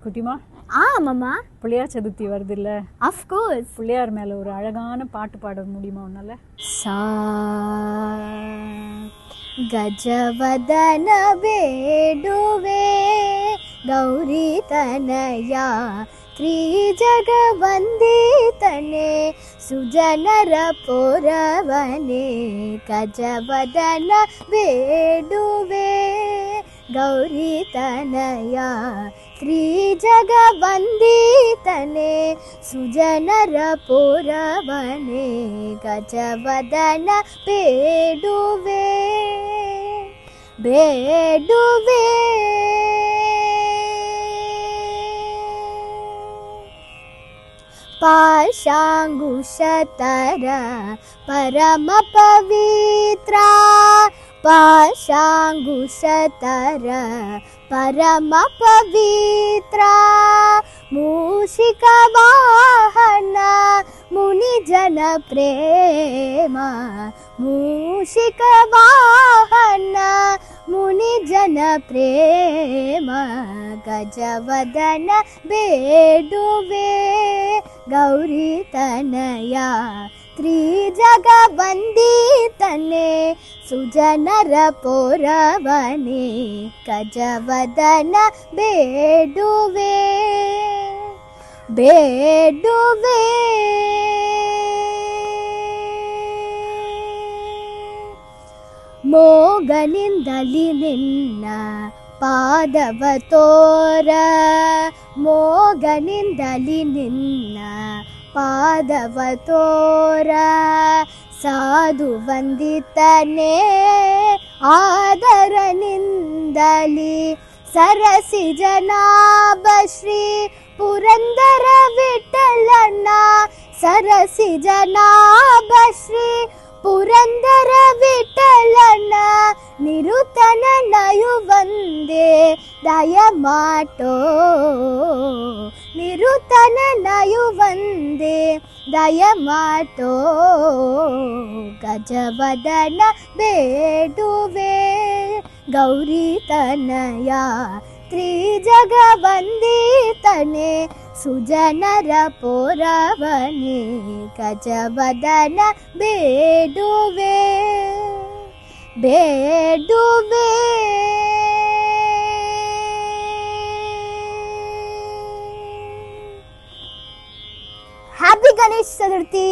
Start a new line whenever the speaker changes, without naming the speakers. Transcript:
குட்டிமா,
மாமா.
பிள்ளையார் சதுர்த்தி வருது இல்ல?
Of course.
பிள்ளையார் மேல ஒரு அழகான பாட்டு பாட முடியுமா உன்னால?
சா ಗಜವದನ ಬೇಡುವೆ ಗೌರಿ ತನಯ ತ್ರಿಜಗವಂದಿತನೆ ಸುಜನರ ಪುರವನೆ ಗಜವದನ ಬೇಡುವೆ ಗೌರಿ ತನಯ ತ್ರಿಜಗವಂದಿತನೆ ಸುಜನರ ಪುರವನೆ ಗಜವದನ ಬೇಡುವೆ ಬೇಡುವೆ ಪಾಶಾಂಗುಶತರ ಪರಮ ಪವಿತ್ರ ಪಾಶಾಂಗುಶತರ ಪರಮ ಪವಿತ್ರ ಮೂಷಿಕ ವಾಹನ ಮುನಿ ಜನ ಪ್ರೇಮ ಮೂಷಿಕ ವಾಹನ ಮುನಿ ಜನ ಪ್ರೇಮ ಗಜವದನ ಬೇಡುವೆ ಗೌರಿ ತನಯ ತ್ರಿಜಗವಂದಿತನೆ ಸುಜನರ ಪುರವನೆ ಗಜವದನ ಬೇಡುವೆ ಬೇಡುವೆ ಮೋಗನಿಂದಲಿ ನಿನ್ನ ಪಾದವ ತೋರ ಮೋಗನಿಂದಲಿ ನಿನ್ನ ಪಾದವ ತೋರ ಸಾಧು ವಂದಿತನೇ ಆದರನಿಂದಲಿ ಸರಸಿ ಜನಾಭ ಶ್ರೀ ಪುರಂದರ ವಿಠಲನ ಸರಸಿ ಜನಾಭ ಶ್ರೀ ಪುರಂದರ ವಿಠಲನ ನಿರುತನ ನಯುವಂದೆ ದಯ ಮಾಟೋ ನಿರುತನ ನಯುವಂದೆ ದಯ ಮಾಟೋ ಗಜವದನ ಬೇಡುವೆ ಗೌರಿ ತನಯ ತ್ರಿಜಗವಂದಿತನೆ ಸುಜನರ ಪುರವನೆ ಗಜವದನ ಬೇಡುವೆ ಬೇಡುವೆ ಹ್ಯಾಪಿ ಗಣೇಶ ಚತುರ್ಥಿ.